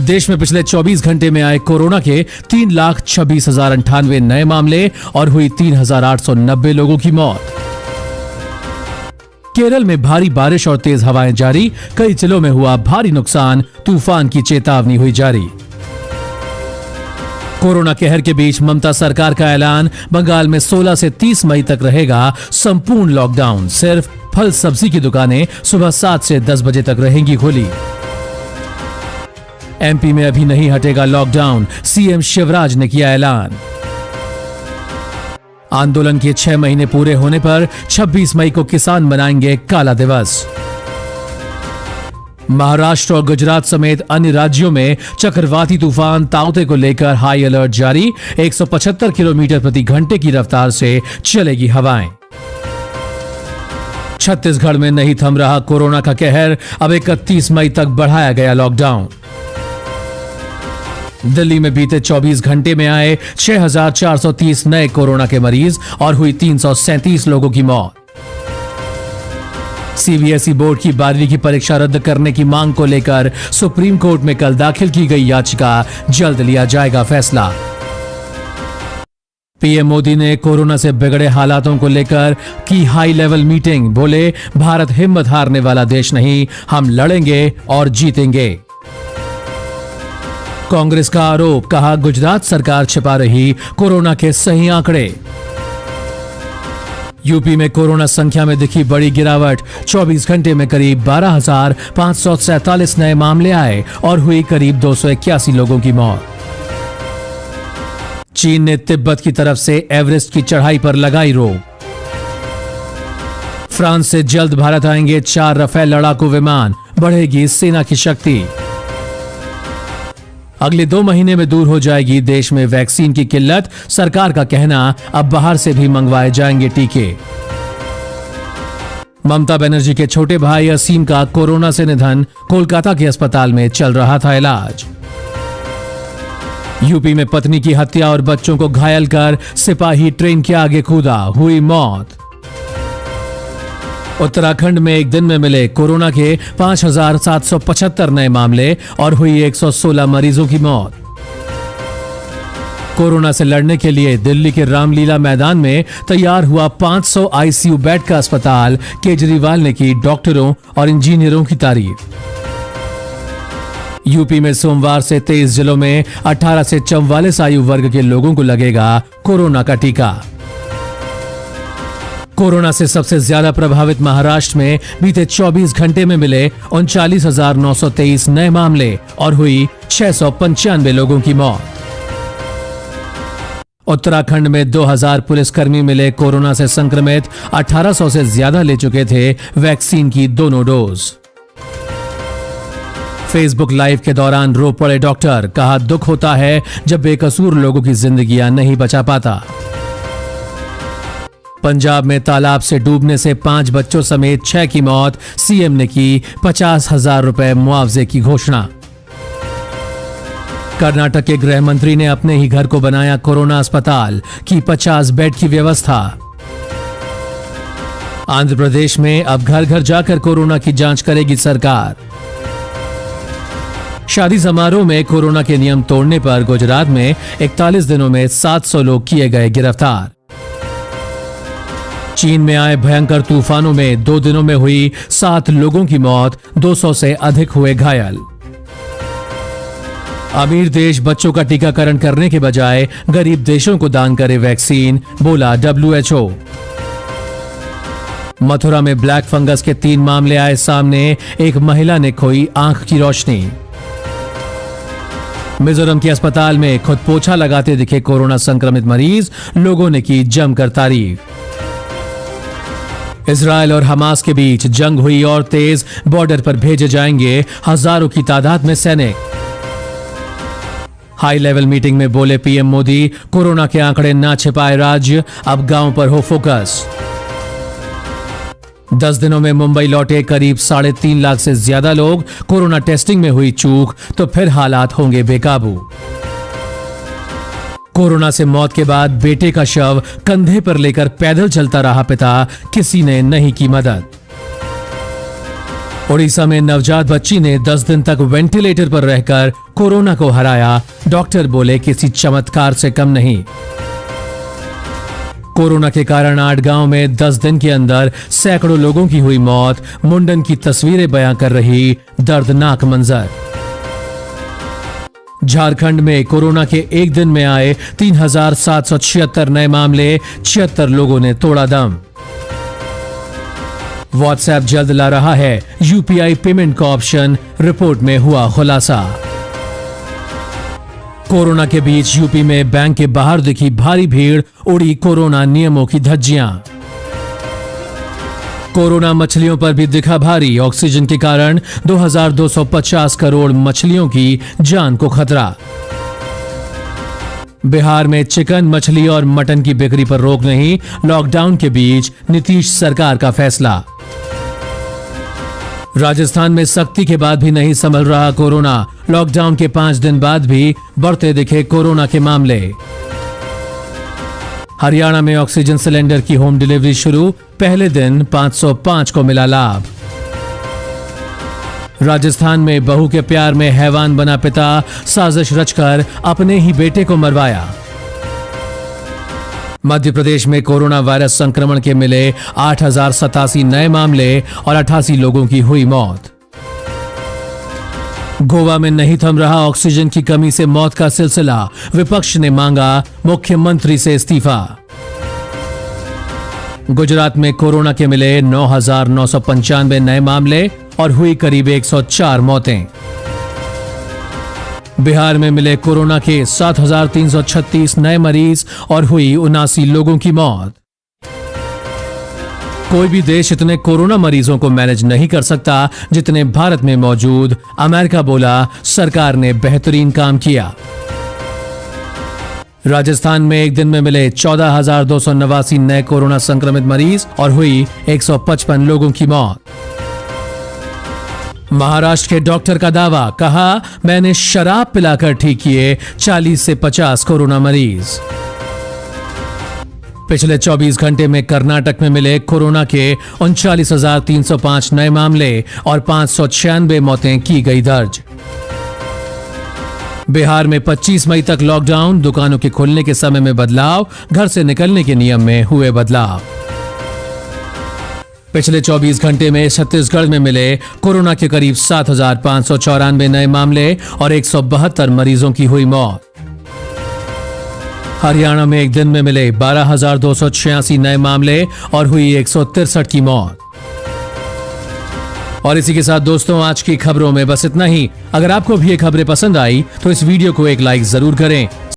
देश में पिछले 24 घंटे में आए कोरोना के 3,26,098 नए मामले और हुई 3,890 लोगों की मौत। केरल में भारी बारिश और तेज हवाएं जारी, कई जिलों में हुआ भारी नुकसान, तूफान की चेतावनी हुई जारी। कोरोना कहर के बीच ममता सरकार का ऐलान, बंगाल में 16 से 30 मई तक रहेगा संपूर्ण लॉकडाउन। सिर्फ फल सब्जी की दुकानें सुबह 7 से 10 बजे तक रहेंगी खुली। एमपी में अभी नहीं हटेगा लॉकडाउन, सीएम शिवराज ने किया ऐलान। आंदोलन के 6 महीने पूरे होने पर 26 मई को किसान मनाएंगे काला दिवस। महाराष्ट्र और गुजरात समेत अन्य राज्यों में चक्रवाती तूफान ताउते को लेकर हाई अलर्ट जारी, 175 किलोमीटर प्रति घंटे की रफ्तार से चलेगी हवाएं। छत्तीसगढ़ में नहीं थम रहा कोरोना का कहर, अब 31 मई तक बढ़ाया गया लॉकडाउन। दिल्ली में बीते 24 घंटे में आए 6,430 नए कोरोना के मरीज और हुई 337 लोगों की मौत। सीबीएसई बोर्ड की 12वीं की परीक्षा रद्द करने की मांग को लेकर सुप्रीम कोर्ट में कल दाखिल की गई याचिका, जल्द लिया जाएगा फैसला। पीएम मोदी ने कोरोना से बिगड़े हालातों को लेकर की हाई लेवल मीटिंग, बोले भारत हिम्मत हारने वाला देश नहीं, हम लड़ेंगे और जीतेंगे। कांग्रेस का आरोप, कहा गुजरात सरकार छिपा रही कोरोना के सही आंकड़े। यूपी में कोरोना संख्या में दिखी बड़ी गिरावट, 24 घंटे में करीब 12,547 नए मामले आए और हुई करीब 281 लोगों की मौत। चीन ने तिब्बत की तरफ से एवरेस्ट की चढ़ाई पर लगाई रोक। फ्रांस से जल्द भारत आएंगे 4 रफेल लड़ाकू विमान, बढ़ेगी सेना की शक्ति। अगले 2 महीने में दूर हो जाएगी देश में वैक्सीन की किल्लत, सरकार का कहना अब बाहर से भी मंगवाए जाएंगे टीके। ममता बनर्जी के छोटे भाई असीम का कोरोना से निधन, कोलकाता के अस्पताल में चल रहा था इलाज। यूपी में पत्नी की हत्या और बच्चों को घायल कर सिपाही ट्रेन के आगे कूदा, हुई मौत। उत्तराखंड में एक दिन में मिले कोरोना के 5,775 नए मामले और हुई 116 मरीजों की मौत। कोरोना से लड़ने के लिए दिल्ली के रामलीला मैदान में तैयार हुआ 500 आईसीयू बेड का अस्पताल, केजरीवाल ने की डॉक्टरों और इंजीनियरों की तारीफ। यूपी में सोमवार से 23 जिलों में 18 से 44 आयु वर्ग के लोगों को लगेगा कोरोना का टीका। कोरोना से सबसे ज्यादा प्रभावित महाराष्ट्र में बीते 24 घंटे में मिले 39,923 नए मामले और हुई 695 लोगों की मौत। उत्तराखंड में 2,000 पुलिसकर्मी मिले कोरोना से संक्रमित, 1,800 से ज्यादा ले चुके थे वैक्सीन की दोनों डोज। फेसबुक लाइव के दौरान रो पड़े डॉक्टर, कहा दुख होता है जब बेकसूर लोगों की जिंदगियां नहीं बचा पाता। पंजाब में तालाब से डूबने से 5 बच्चों समेत 6 की मौत, सीएम ने की 50,000 रुपए मुआवजे की घोषणा। कर्नाटक के गृह मंत्री ने अपने ही घर को बनाया कोरोना अस्पताल, की 50 बेड की व्यवस्था। आंध्र प्रदेश में अब घर घर जाकर कोरोना की जांच करेगी सरकार। शादी समारोह में कोरोना के नियम तोड़ने पर गुजरात में 41 दिनों में 700 लोग किए गए गिरफ्तार। चीन में आए भयंकर तूफानों में 2 दिनों में हुई 7 लोगों की मौत, 200 से अधिक हुए घायल। अमीर देश बच्चों का टीकाकरण करने के बजाय गरीब देशों को दान करे वैक्सीन, बोला WHO। मथुरा में ब्लैक फंगस के 3 मामले आए सामने, एक महिला ने खोई आंख की रोशनी। मिजोरम के अस्पताल में खुद पोछा लगाते दिखे कोरोना संक्रमित मरीज, लोगों ने की जमकर तारीफ। इजरायल और हमास के बीच जंग हुई और तेज, बॉर्डर पर भेजे जाएंगे हजारों की तादाद में सैनिक। हाई लेवल मीटिंग में बोले पीएम मोदी, कोरोना के आंकड़े ना छिपाए राज्य, अब गांव पर हो फोकस। 10 दिनों में मुंबई लौटे करीब 3.5 लाख से ज्यादा लोग, कोरोना टेस्टिंग में हुई चूक तो फिर हालात होंगे बेकाबू। कोरोना से मौत के बाद बेटे का शव कंधे पर लेकर पैदल चलता रहा पिता, किसी ने नहीं की मदद। उड़ीसा में नवजात बच्ची ने 10 दिन तक वेंटिलेटर पर रहकर कोरोना को हराया। डॉक्टर बोले किसी चमत्कार से कम नहीं। कोरोना के कारण 8 गांव में 10 दिन के अंदर सैकड़ों लोगों की हुई मौत। मुंडन की तस्वीरें बयां कर रही दर्दनाक मंजर। झारखंड में कोरोना के एक दिन में आए 3,776 नए मामले, 76 लोगों ने तोड़ा दम। व्हाट्सएप जल्द ला रहा है यूपीआई पेमेंट का ऑप्शन, रिपोर्ट में हुआ खुलासा। कोरोना के बीच यूपी में बैंक के बाहर दिखी भारी भीड़, उड़ी कोरोना नियमों की धज्जियां। कोरोना मछलियों पर भी दिखा भारी, ऑक्सीजन के कारण 2,250 करोड़ मछलियों की जान को खतरा। बिहार में चिकन, मछली और मटन की बिक्री पर रोक नहीं, लॉकडाउन के बीच नीतीश सरकार का फैसला। राजस्थान में सख्ती के बाद भी नहीं संभल रहा कोरोना, लॉकडाउन के 5 दिन बाद भी बढ़ते दिखे कोरोना के मामले। हरियाणा में ऑक्सीजन सिलेंडर की होम डिलीवरी शुरू, पहले दिन 505 को मिला लाभ। राजस्थान में बहू के प्यार में हैवान बना पिता, साजिश रचकर अपने ही बेटे को मरवाया। मध्य प्रदेश में कोरोना वायरस संक्रमण के मिले 8,087 नए मामले और 88 लोगों की हुई मौत। गोवा में नहीं थम रहा ऑक्सीजन की कमी से मौत का सिलसिला, विपक्ष ने मांगा मुख्यमंत्री से इस्तीफा। गुजरात में कोरोना के मिले 9,995 नए मामले और हुई करीब 104 मौतें। बिहार में मिले कोरोना के 7,336 नए मरीज और हुई 79 लोगों की मौत। कोई भी देश इतने कोरोना मरीजों को मैनेज नहीं कर सकता जितने भारत में मौजूद, अमेरिका बोला, सरकार ने बेहतरीन काम किया। राजस्थान में एक दिन में मिले 14,289 नए कोरोना संक्रमित मरीज और हुई 155 लोगों की मौत। महाराष्ट्र के डॉक्टर का दावा, कहा मैंने शराब पिलाकर ठीक किए 40 से 50 कोरोना मरीज। पिछले 24 घंटे में कर्नाटक में मिले कोरोना के 39,305 नए मामले और 596 मौतें की गई दर्ज। बिहार में 25 मई तक लॉकडाउन, दुकानों के खुलने के समय में बदलाव, घर से निकलने के नियम में हुए बदलाव। पिछले 24 घंटे में छत्तीसगढ़ में मिले कोरोना के करीब 7,594 नए मामले और 172 मरीजों की हुई मौत। हरियाणा में एक दिन में मिले 12,286 नए मामले और हुई 163 की मौत। और इसी के साथ दोस्तों आज की खबरों में बस इतना ही। अगर आपको भी ये खबरें पसंद आई तो इस वीडियो को एक लाइक जरूर करें।